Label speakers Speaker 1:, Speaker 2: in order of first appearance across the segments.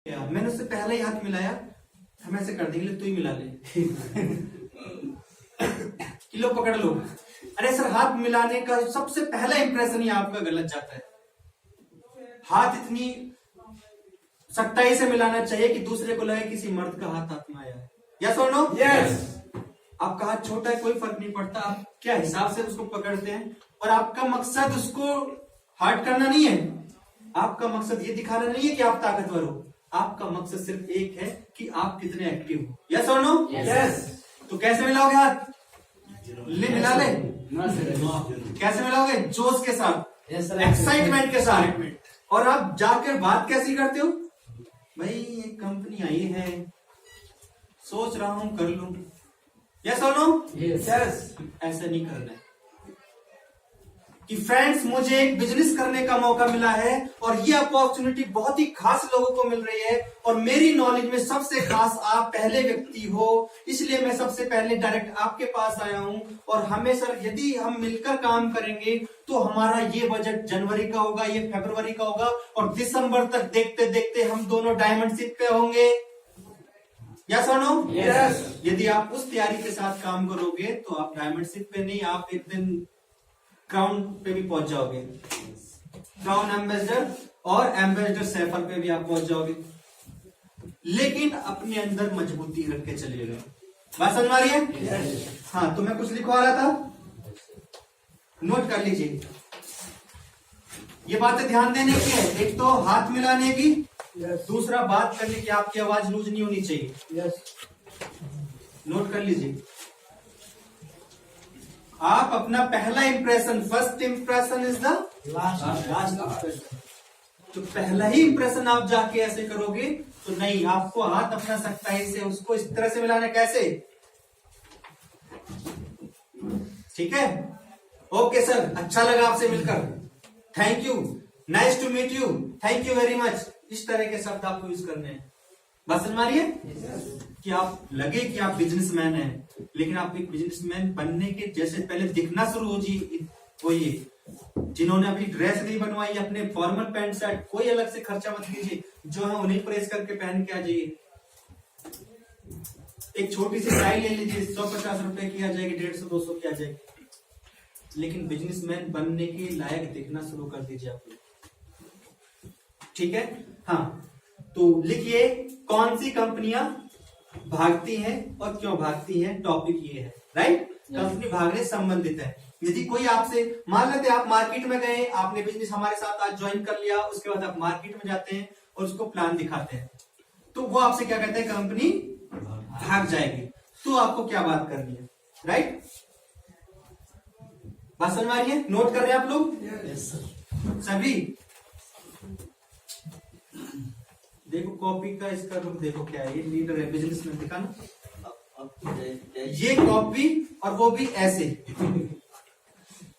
Speaker 1: मैंने उससे पहले ही हाथ मिलाया, हम ऐसे कर देंगे तू ही मिला ले। किलो पकड़ लो। अरे सर, हाथ मिलाने का सबसे पहला इंप्रेशन ही आपका गलत जाता है। हाथ इतनी सख्ताई से मिलाना चाहिए कि दूसरे को लगे किसी मर्द का हाथ में आया है। यस और नो?
Speaker 2: यस।
Speaker 1: आपका हाथ छोटा है, कोई फर्क नहीं पड़ता, आप क्या हिसाब से उसको पकड़ते हैं। और आपका मकसद उसको हार्ड करना नहीं है, आपका मकसद ये दिखाना नहीं है कि आप ताकतवर हो, आपका मकसद सिर्फ एक है कि आप कितने एक्टिव हो। यस और नो?
Speaker 2: यस।
Speaker 1: तो कैसे मिलाओगे हाथ? मिला ले। कैसे मिलाओगे? जोश के साथ, एक्साइटमेंट के साथ। और आप जाकर बात कैसी करते हो? भाई एक कंपनी आई है, सोच रहा हूं कर लूं। यस और नो?
Speaker 2: यस।
Speaker 1: ऐसा नहीं करना है कि फ्रेंड्स मुझे एक बिजनेस करने का मौका मिला है और ये अपॉर्चुनिटी बहुत ही खास लोगों को मिल रही है और मेरी नॉलेज में सबसे खास आप पहले व्यक्ति हो, इसलिए मैं सबसे पहले डायरेक्ट आपके पास आया हूं। और हमें सर यदि हम मिलकर काम करेंगे तो हमारा ये बजट जनवरी का होगा, ये फरवरी का होगा और दिसंबर तक देखते देखते हम दोनों डायमंड शिप पे होंगे। यस और नो?
Speaker 2: यस।
Speaker 1: यदि आप उस तैयारी के साथ काम करोगे तो आप डायमंड शिप पे नहीं, आप एक दिन क्राउन पे भी पहुंच जाओगे, क्राउन एम्बेसडर और एम्बेसडर सैफर पे भी आप पहुंच जाओगे। लेकिन अपने अंदर मजबूती रख के चलिएगा। बात समझ आ रही है? हाँ, तो मैं कुछ लिखवा रहा था, नोट कर लीजिए। ये बातें ध्यान देने की है, एक तो हाथ मिलाने की, दूसरा बात करने की, आपकी आवाज लूज नहीं होनी चाहिए। नोट कर लीजिए। आप अपना पहला impression, first impression is the last. तो पहला ही इंप्रेशन आप जाके ऐसे करोगे तो नहीं, आपको हाथ अपना सख्ताई से उसको इस तरह से मिलाना। कैसे? ठीक है? ओके सर, अच्छा लगा आपसे मिलकर, thank you, nice to meet you, thank you very much. इस तरह के शब्द आपको यूज करने हैं। बात समझ आ रही है? कि आप लगे कि आप बिजनेसमैन हैं, लेकिन आप एक बिजनेसमैन बनने के जैसे पहले दिखना शुरू हो जी। वो ये जिन्होंने अपनी ड्रेस नहीं बनवाई, अपने फॉर्मल पैंट शर्ट, कोई अलग से खर्चा मत कीजिए, जो है उन्हें प्रेस करके पहन के आ जाइए। एक छोटी सी टाई ले लीजिए, 150 रुपए की आ जाएगी, 150-200 की आ जाएगी। लेकिन बिजनेसमैन बनने के लायक दिखना शुरू कर दीजिए आप लोग। ठीक है? हाँ, तो लिखिए कौन सी कंपनियां भागती हैं और क्यों भागती हैं। टॉपिक ये है, राइट? कंपनी भागने संबंधित है। यदि कोई आपसे, मान लेते आप मार्केट में गए, आपने बिजनेस हमारे साथ आज ज्वाइन कर लिया, उसके बाद आप मार्केट में जाते हैं और उसको प्लान दिखाते हैं, तो वो आपसे क्या कहते हैं? कंपनी भाग जाएगी। तो आपको क्या बात करनी है, राइट? बात समझ आ रही है? नोट कर रहे हैं आप लोग?
Speaker 2: यस
Speaker 1: सभी देखो कॉपी का इसका रुख देखो क्या है। ये लीडर है, बिजनेस में दिखा ना, ये कॉपी और वो भी ऐसे।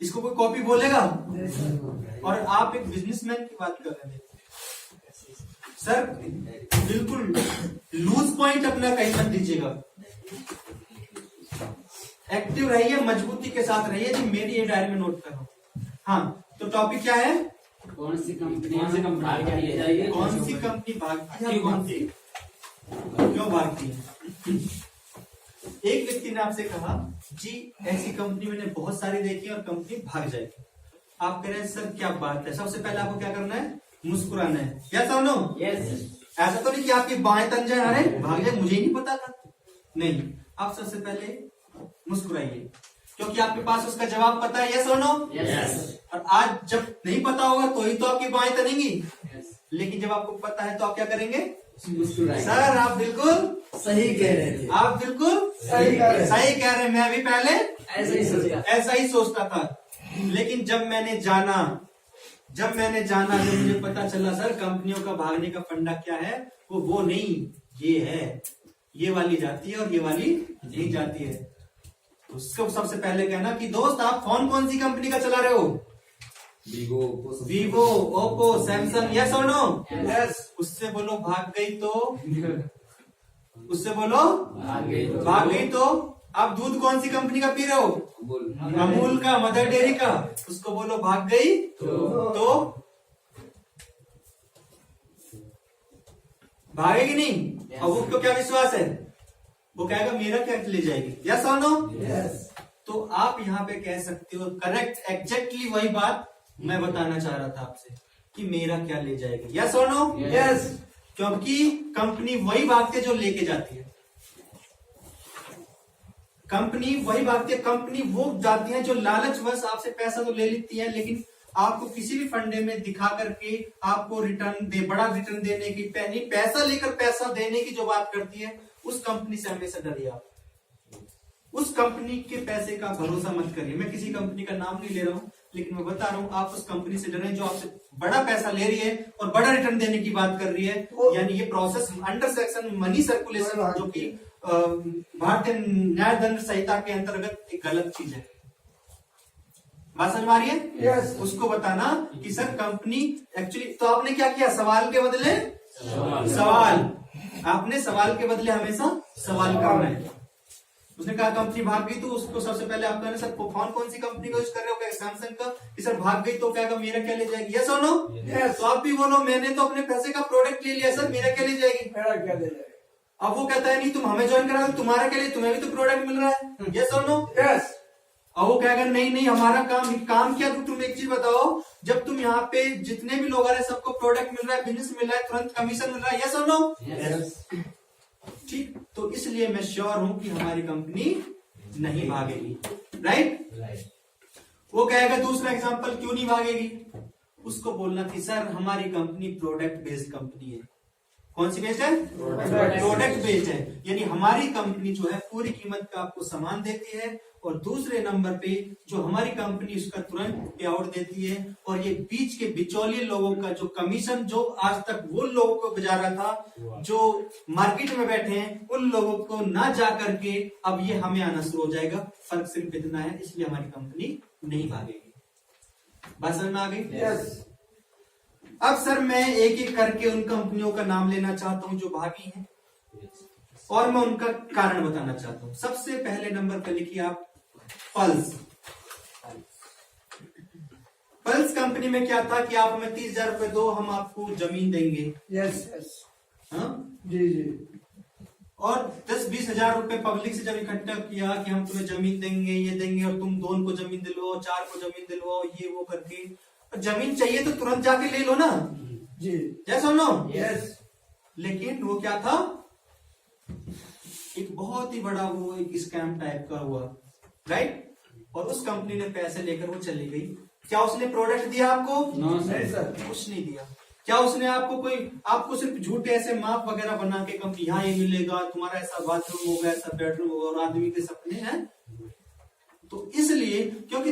Speaker 1: इसको कोई कॉपी बोलेगा? और आप एक बिजनेसमैन की बात कर रहे हैं सर। बिल्कुल लूज पॉइंट अपना कहीं मत दीजिएगा, एक्टिव रहिए, मजबूती के साथ रहिए। जी मेरी ये डायरी में नोट करो। हाँ, तो टॉपिक क्या है?
Speaker 2: कौन सी कंपनी भागती है?
Speaker 1: कौन सी कंपनी भागती है, कौन सी क्यों भागती है? एक व्यक्ति ने आपसे कहा जी ऐसी कंपनी मैंने बहुत सारी देखी और कंपनी भाग जाएगी। आप कह रहे हैं सर क्या बात है। सबसे पहले आपको क्या करना है? मुस्कुराना है। यस और नो? यस। ऐसा तो नहीं कि आपकी बाएं तन जाए, अरे भाग जाए, मुझे ही नहीं पता था। नहीं, आप सबसे पहले मुस्कुराइए, क्योंकि आपके पास उसका जवाब पता है। यस और नो? यस। और आज जब नहीं पता होगा तो ही तो आपकी बाएं तनेंगी, लेकिन जब आपको पता है तो आप क्या करेंगे? सर आप बिल्कुल
Speaker 2: सही कह रहे थे।
Speaker 1: आप बिल्कुल सही कह रहे हैं। मैं भी पहले ऐसा ही सोचता था, लेकिन जब मैंने जाना, जब मुझे पता चला सर कंपनियों का भागने का फंडा क्या है, वो नहीं, ये है, ये वाली जाती है और ये वाली नहीं जाती है। उसको सबसे पहले कहना कि दोस्त आप फोन कौन सी कंपनी का चला रहे हो? Vivo, Oppo, Samsung. यस और नो? यस। उससे बोलो भाग गई तो, उससे बोलो भाग गई तो। आप दूध कौन सी कंपनी का पी रहे हो? अमूल का, मदर डेयरी का। उसको बोलो भाग गई तो भागेगी नहीं। अब उसको क्या विश्वास है, वो कहेगा मेरा क्या ले जाएगी, यस और नो।
Speaker 2: यस।
Speaker 1: तो आप यहाँ पे कह सकते हो करेक्ट, एग्जैक्टली वही बात मैं बताना चाह रहा था आपसे कि मेरा क्या ले जाएगी, यस और नो।
Speaker 2: यस।
Speaker 1: क्योंकि कंपनी वही भागती है जो लेके जाती है, कंपनी वही भागती है, कंपनी वो जाती है जो लालचवश आपसे पैसा तो ले लेती है, लेकिन आपको किसी भी फंडे में दिखा करके आपको रिटर्न दे, बड़ा रिटर्न देने की, नहीं पैसा लेकर पैसा देने की जो बात करती है, उस कंपनी से हमेशा डरिए आप। उस कंपनी के पैसे का भरोसा मत करिए। मैं किसी कंपनी का नाम नहीं ले रहा हूं, लेकिन मैं बता रहा हूं आप उस कंपनी से डरें जो आपसे बड़ा पैसा ले रही है और बड़ा रिटर्न देने की बात कर रही है। यानी ये process under section money circulation, जो कि भारतीय न्याय दंड संहिता के अंतर्गत एक गलत चीज है। बात समझ में आ रही है?
Speaker 2: यस।
Speaker 1: उसको बताना कि सर कंपनी एक्चुअली, तो आपने क्या किया, सवाल के बदले सवाल, आपने सवाल के बदले हमेशा सवाल करना है। उसने कहा कंपनी भाग गई, तो उसको सबसे पहले आप कहना सर कौन सी कंपनी का यूज कर रहे हो, क्या सैमसंग का, कि सर भाग गई तो क्या मेरा क्या ले जाएगी, यस और नो। तो आप भी बोलो मैंने तो अपने पैसे का प्रोडक्ट ले लिया, सर मेरा क्या ले जाएगी,
Speaker 2: मेरा क्या ले जाएगा।
Speaker 1: अब वो कहता है नहीं तुम हमें ज्वाइन करा दो, तुम्हारा क्या ले, तुम्हें भी तो प्रोडक्ट मिल रहा है, यस और नो।
Speaker 2: यस।
Speaker 1: और वो कहेगा नहीं हमारा काम क्या, तो तुम एक चीज बताओ, जब तुम यहाँ पे जितने भी लोग आ रहे हैं सबको प्रोडक्ट मिल रहा है, बिजनेस मिल रहा है, तुरंत कमीशन मिल रहा है, यस और नो।
Speaker 2: यस।
Speaker 1: ठीक, तो इसलिए मैं श्योर हूं कि हमारी कंपनी नहीं भागेगी, राइट। वो कहेगा दूसरा एग्जांपल क्यों नहीं भागेगी, उसको बोलना कि सर हमारी कंपनी प्रोडक्ट बेस्ड कंपनी है। कौन सी बेस्ड है, प्रोडक्ट बेस्ड है, यानी हमारी कंपनी जो है पूरी कीमत का आपको सामान देती है, और दूसरे नंबर पे जो हमारी कंपनी उसका तुरंत पे आउट देती है, और ये बीच के बिचौलिए लोगों का जो कमीशन, जो आज तक वो लोगों को बजा रहा था जो मार्केट में बैठे हैं, उन लोगों को ना जा करके अब ये हमें आना शुरू हो जाएगा। फर्क सिर्फ इतना है, इसलिए हमारी कंपनी नहीं भागेगी। बात समझ में आ गई?
Speaker 2: यस।
Speaker 1: अब सर मैं एक एक करके उन कंपनियों का नाम लेना चाहता हूं जो भागी हैं, और मैं उनका कारण बताना चाहता हूं। सबसे पहले नंबर पर लिखिए आप पल्स। पल्स कंपनी में क्या था कि आप हमें 30,000 रुपए दो, हम आपको जमीन देंगे।
Speaker 2: यस। यस।
Speaker 1: हाँ,
Speaker 2: जी जी।
Speaker 1: और 10-20 हजार रुपए पब्लिक से जब इकट्ठा किया कि हम तुम्हें जमीन देंगे, ये देंगे, और तुम 2 को जमीन दिलवाओ, 4 को जमीन दिलवाओ, ये वो करके, और जमीन चाहिए तो तुरंत जाके ले लो ना
Speaker 2: जी।
Speaker 1: यस और नो।
Speaker 2: यस।
Speaker 1: लेकिन वो क्या था, एक बहुत ही बड़ा वो एक स्कैम टाइप का हुआ, राइट। और उस कंपनी ने पैसे लेकर वो चली गई। क्या उसने प्रोडक्ट दिया आपको?
Speaker 2: No sir.
Speaker 1: कुछ नहीं दिया। क्या उसने आपको सिर्फ झूठे ऐसे माप वगैरह बना के कंपनी, यहाँ ये मिलेगा, तुम्हारा ऐसा बाथरूम होगा, ऐसा बेडरूम होगा, और आदमी के सपने हैं। तो इसलिए क्योंकि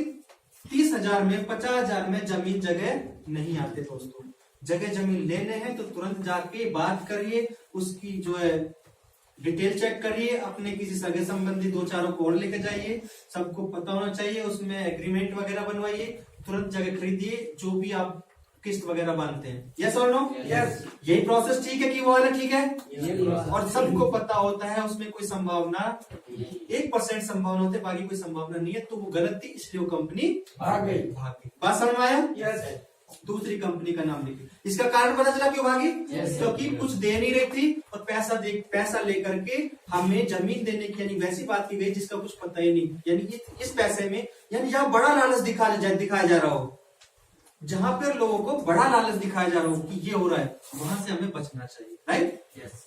Speaker 1: 30,000 में 50,000 में जमीन जगह नहीं आते दोस्तों। जगह जमीन लेने हैं तो तुरंत जाके बात करिए, उसकी जो है डिटेल चेक करिए, अपने किसी सगे संबंधी 2-4 को और लेके जाइए, सबको पता होना चाहिए, उसमें एग्रीमेंट वगैरह बनवाइए, तुरंत जगह खरीदिए, जो भी आप किस्त वगैरह बांधते हैं। यस और नो?
Speaker 2: यस।
Speaker 1: यही प्रोसेस ठीक है कि वो वाला ठीक है?
Speaker 2: Yes.
Speaker 1: और सबको पता होता है, उसमें कोई संभावना 1% संभावना होती है, बाकी कोई संभावना नहीं है, तो वो गलत थी, इसलिए वो कंपनी
Speaker 2: भाग गई।
Speaker 1: बात समझ में आया?
Speaker 2: यस।
Speaker 1: दूसरी कंपनी का नाम लिखिए। इसका कारण पता चला क्यों भागी?
Speaker 2: Yes.
Speaker 1: क्योंकि कुछ दे नहीं रही थी, और पैसा लेकर के हमें जमीन देने की, यानी वैसी बात की गई जिसका कुछ पता ही नहीं। यानी इस पैसे में, यानी जहां बड़ा लालच दिखाया जा रहा हो, जहां पर लोगों को बड़ा लालच दिखाया जा रहा हो कि ये हो रहा है, वहां से हमें बचना चाहिए, राइट।
Speaker 2: यस।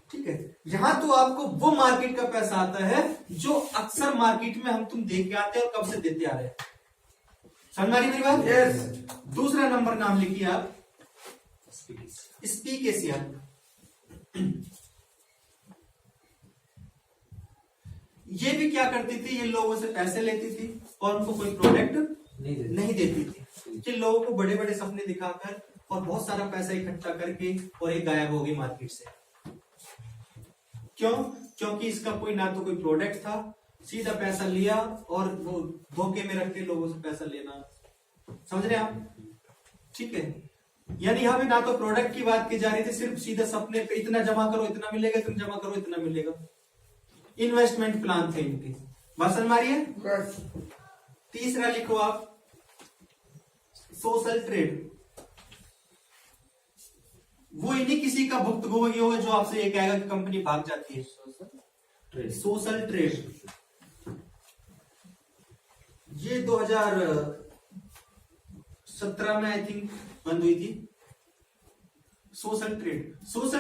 Speaker 1: ठीक है। यहां तो आपको वो मार्केट का पैसा आता है जो अक्सर मार्केट में हम तुम दे के आते हैं और कब से देते आ रहे हैं। समझ मेरी बात?
Speaker 2: यस।
Speaker 1: दूसरा नंबर नाम लिखिए आप, स्पीकेसिया। ये भी क्या करती थी, ये लोगों से पैसे लेती थी और उनको कोई प्रोडक्ट नहीं देती थी। कि लोगों को बड़े बड़े सपने दिखाकर और बहुत सारा पैसा इकट्ठा करके, और ये गायब हो गई मार्केट से। क्यों? क्योंकि इसका कोई ना तो कोई प्रोडक्ट था, सीधा पैसा लिया और वो धोखे में रख के लोगों से पैसा लेना। समझ रहे आप? ठीक है। यानी यहाँ पे ना तो प्रोडक्ट की बात की जा रही थी, सिर्फ सीधा सपने पे इतना जमा करो इतना मिलेगा, इतना जमा करो इतना मिलेगा। इन्वेस्टमेंट प्लान थे इनके। बात समझ में आ रही है?
Speaker 2: यस।
Speaker 1: तीसरा लिखो आप, सोशल ट्रेड। वो इन्हीं किसी का भुक्तभोगी होगा जो आपसे ये कहेगा कि कंपनी भाग जाती है। सोशल ट्रेड ये 2017 में आई थिंक बंद हुई थी। सोशल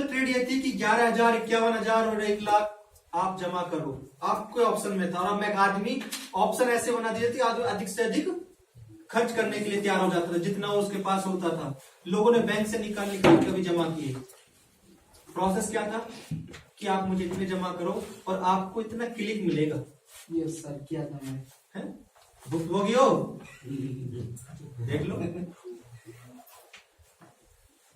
Speaker 1: ट्रेड ये थी कि 11,000, 51,000 और 1,00,000 आप जमा करो, आपको ऑप्शन में था। और मैं एक आदमी ऑप्शन ऐसे बना दिए थे, आदमी अधिक से अधिक खर्च करने के लिए तैयार हो जाता था जितना उसके पास होता था। लोगों ने बैंक से निकाल कभी जमा किए। प्रोसेस क्या था कि आप मुझे इतने जमा करो और आपको इतना क्लिक मिलेगा।
Speaker 2: यस सर, किया था मैं।
Speaker 1: भुक्तभोगी हो, देख लो।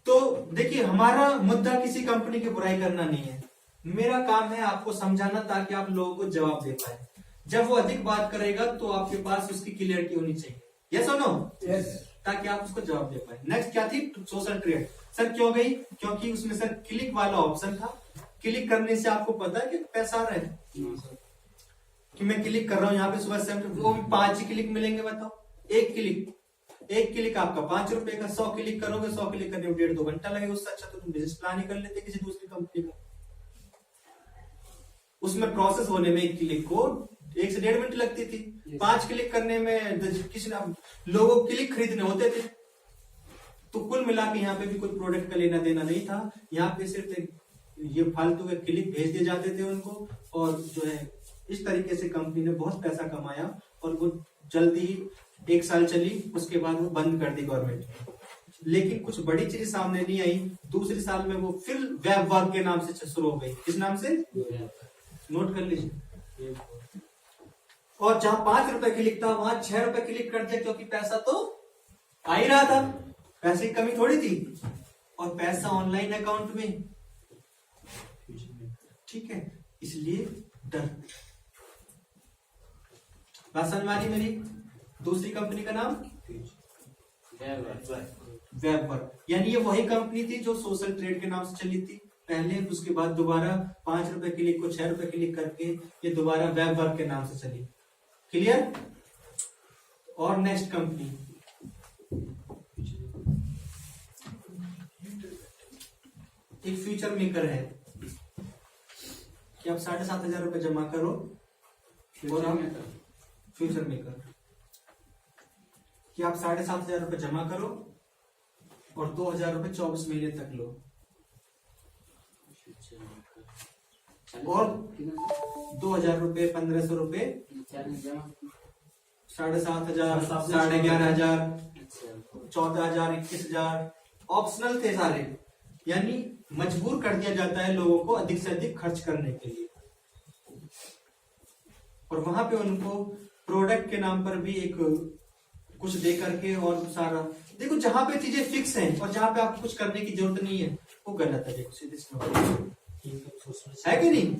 Speaker 1: तो देखिए, हमारा मुद्दा किसी कंपनी की बुराई करना नहीं है। मेरा काम है आपको समझाना ताकि आप लोगों को जवाब दे पाए। जब वो अधिक बात करेगा तो आपके पास उसकी क्लियरिटी होनी चाहिए। यस और नो?
Speaker 2: यस।
Speaker 1: ताकि आप उसको जवाब दे पाए। नेक्स्ट क्या थी? Social trade. सर क्यों गई? क्योंकि उसमें सर क्लिक वाला ऑप्शन था। क्लिक करने से आपको पता है कि पैसा आ रहा है कि मैं क्लिक कर रहा हूं यहाँ पे सुबह से, वो भी 5 ही क्लिक मिलेंगे। बताओ, एक क्लिक आपका 5 रुपए का। 100 क्लिक करोगे, 100 क्लिक करने में 1.5-2 घंटा लगेगा। उससे अच्छा तो तुम बिजनेस प्लान ही कर लेते किसी दूसरी कंपनी का। उसमें प्रोसेस होने में एक क्लिक को 1 से 1.5 मिनट लगती थी। 5 क्लिक करने में किसी लोगों को क्लिक खरीदने होते थे। तो कुल मिला के यहाँ पे भी कोई प्रोडक्ट का लेना देना नहीं था। यहाँ पे सिर्फ ये फालतू के क्लिक भेज दिए जाते थे उनको, और जो है इस तरीके से कंपनी ने बहुत पैसा कमाया। और वो जल्दी ही 1 साल चली, उसके बाद वो बंद कर दी गवर्नमेंट। लेकिन कुछ बड़ी चीज सामने नहीं आई। दूसरे साल में वो फिर वेब वर्क के नाम से शुरू हो गई। किस नाम से? नोट कर लीजिए। और जहां 5 रुपए क्लिक था वहां 6 रुपए क्लिक कर दिया, क्योंकि पैसा तो आ ही रहा था। पैसे की कमी थोड़ी थी, और पैसा ऑनलाइन अकाउंट में। ठीक है, इसलिए डर। बात समझ में आ रही मेरी? दूसरी कंपनी का नाम वेब वर्क। यानी ये वही कंपनी थी जो सोशल ट्रेड के नाम से चली थी पहले। उसके बाद दोबारा 5 रुपए क्लिक को 6 रुपए क्लिक करके ये दोबारा वेब वर्क के नाम से चली। क्लियर? और नेक्स्ट कंपनी एक फ्यूचर मेकर है कि आप 7,500 रुपए जमा करो। और आप फ्यूचर मेकर कि आप 7,500 रुपए जमा करो और 2,000 रुपए 24 महीने तक लो। और 2,000 रुपए, 1,500 रुपए, 7,500, 11,500, 14,000, 21,000 ऑप्शनल थे सारे। यानी मजबूर कर दिया जाता है लोगों को अधिक से अधिक खर्च करने के लिए। और वहां पे उनको प्रोडक्ट के नाम पर भी एक कुछ दे करके, और सारा देखो जहां पे चीजें फिक्स हैं और जहां पे आपको कुछ करने की जरूरत नहीं है वो गलत है। देखो सीधे है कि नहीं?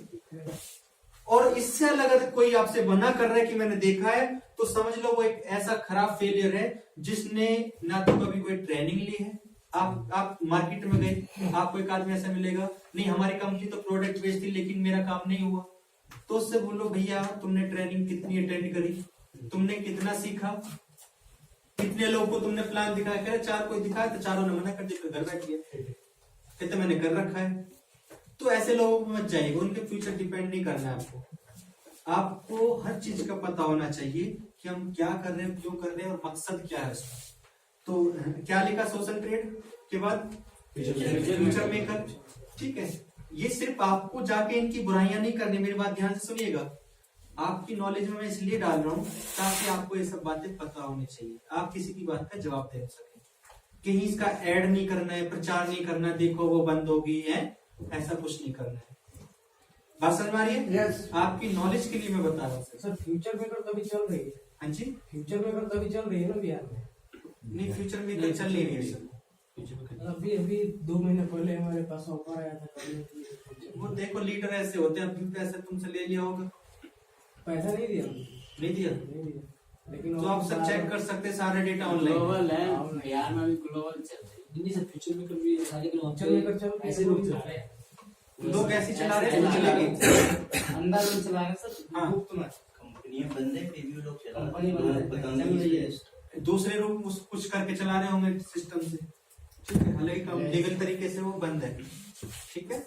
Speaker 1: और इससे अलग अगर कोई आपसे मना कर रहा है कि मैंने देखा है, तो समझ लो वो एक ऐसा खराब फेलियर है जिसने ना तो कभी कोई ट्रेनिंग ली है। आप मार्केट में गए, आपको एक आदमी ऐसा मिलेगा, नहीं हमारी कंपनी तो प्रोडक्ट बेचती लेकिन मेरा काम नहीं हुआ। तो उससे बोलो भैया तुमने ट्रेनिंग कितनी अटेंड करी, तुमने कितना सीखा, कितने लोगों को तुमने प्लान दिखाया? कह रहे 4 कोई दिखाया तो 4 ने मना कर दिया, घर बैठिए। कहते मैंने कर रखा है। तो ऐसे लोगों को मत जाइएगा, उनके फ्यूचर डिपेंड नहीं करना है आपको। आपको हर चीज का पता होना चाहिए कि हम क्या कर रहे हैं, क्यों कर रहे हैं और मकसद क्या है उसका। तो क्या लिखा सोशल ट्रेड के बाद? Future maker. ठीक है, ये सिर्फ आपको जाके इनकी बुराइयां नहीं करनी। मेरी बात ध्यान से सुनिएगा। आपकी नॉलेज में मैं इसलिए डाल रहा हूं ताकि आपको ये सब बातें पता होनी चाहिए, आप किसी की बात का जवाब दे सके। कहीं इसका ऐड नहीं करना है, प्रचार नहीं करना, देखो वो बंद हो गई है, ऐसा कुछ नहीं करना है। बात समझ में आ रही है?
Speaker 2: यस।
Speaker 1: आपकी नॉलेज के लिए मैं बता रहा हूँ
Speaker 2: सर फ्यूचर मेकर तो अभी चल रही है।
Speaker 1: हाँ जी,
Speaker 2: फ्यूचर मेकर तो अभी चल रही है ना बिहार में?
Speaker 1: नहीं फ्यूचर में चल नहीं रही है।
Speaker 2: अभी 2 महीने पहले हमारे पास ऑफर आया था करने के लिए।
Speaker 1: वो देखो लीडर ऐसे होते हैं, अपनी पैसे तुमसे ले लिया होगा।
Speaker 2: पैसा नहीं दिया?
Speaker 1: नहीं दिया।
Speaker 2: लेकिन
Speaker 1: तो आप सब चेक कर सकते हैं, सारे डेटा ऑनलाइन।
Speaker 3: ग्लोबल है, बिहार में भी ग्लोबल चल रही है। सब फ्यूचर में कभी सारे
Speaker 2: फ्यूचर मेकर चल
Speaker 3: ऐसे लोग चला रहे हैं।
Speaker 1: लोग ऐसे चला रहे हैं, चलेंगे
Speaker 3: अंदर लोग चला रहे हैं सर।
Speaker 1: हाँ।
Speaker 3: गुप्त में
Speaker 4: कंपनियां बंद है, फिर भी लोग चला
Speaker 3: कंपनी बंद है,
Speaker 4: पता
Speaker 3: चल रही है।
Speaker 4: नहीं।
Speaker 1: दूसरे लोग कुछ करके चला रहे होंगे सिस्टम से। ठीक है, हालांकि लीगल तरीके से वो बंद है, ठीक है,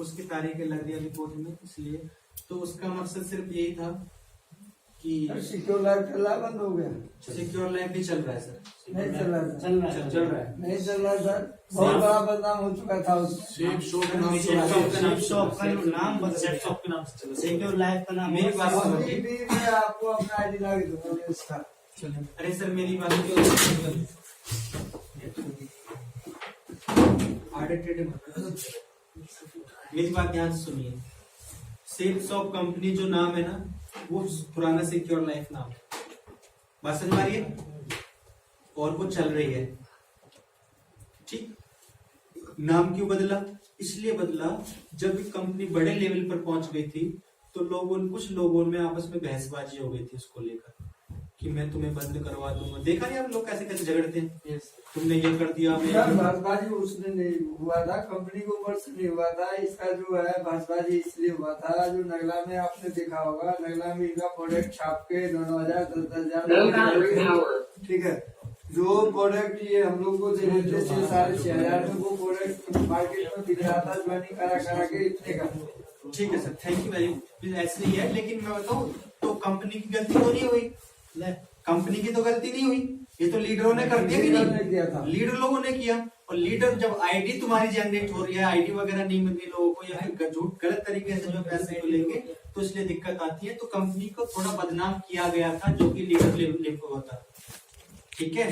Speaker 1: उसकी तारीखें लग रही है अभी कोर्ट में, इसलिए तो उसका मकसद सिर्फ यही था कि
Speaker 5: सिक्योर लाइफ चला बंद हो गया,
Speaker 1: सिक्योर लाइफ भी चल रहा है सर,
Speaker 5: नहीं चल रहा था,
Speaker 3: चल रहा है
Speaker 1: चल रहा है।
Speaker 5: नहीं चल रहा सर, बहुत बड़ा बदनाम हो चुका था उसमें।
Speaker 3: सेफ शॉप के नाम से
Speaker 4: सेफ शॉप का नाम बदल
Speaker 3: सेफ शॉप के नाम से चला।
Speaker 4: सिक्योर लाइफ का नाम
Speaker 1: मेरी बात
Speaker 5: अभी
Speaker 1: समझिए।
Speaker 5: भी मैं आपको अपना आईडी ला के दूंगा इसका।
Speaker 1: अरे सर मेरी बात मेरी बात ध्यान से सुनिए। सेफ शॉप कंपनी जो नाम है ना, वो पुराना सिक्योर लाइफ नाम है, बात समझ आ रही है, और वो चल रही है, ठीक। नाम क्यों बदला? इसलिए बदला जब कंपनी बड़े लेवल पर पहुंच गई थी तो कुछ लोगों में आपस में बहसबाजी हो गई थी उसको लेकर कि मैं तुम्हें बंद करवा दूंगा। देखा नहीं आप लोग कैसे कैसे झगड़ते हैं, तुमने ये कर दिया,
Speaker 5: सर बातबाजी उसने नहीं हुआ था, कंपनी के ऊपर से नहीं हुआ था, इसका जो है बातबाजी इसलिए हुआ था, जो नगला में आपने देखा होगा, नगला में इनका प्रोडक्ट छाप के 10,000 ठीक है, जो प्रोडक्ट ये हम लोग को दे देते थे 6,500 में, वो प्रोडक्ट मार्केट में बिक रहा था ज्वाइनिंग करा के इतने का।
Speaker 1: ठीक है sir, thank you very much, ऐसे ही है। लेकिन मैं बताऊं तो कंपनी की गलती तो नहीं हुई, कंपनी की तो गलती नहीं हुई, ये तो लीडरों ने कर दिया कि नहीं, लीडर लोगों ने किया। और लीडर जब आईडी तुम्हारी जनरेट हो रही है, आईडी वगैरह नहीं मिल रही लोगों को, या फिर झूठ गलत तरीके से जो पैसे को लेंगे, तो इसलिए दिक्कत आती है। तो कंपनी को थोड़ा बदनाम किया गया था, जो कि लीडर लेवल पर होता, ठीक है।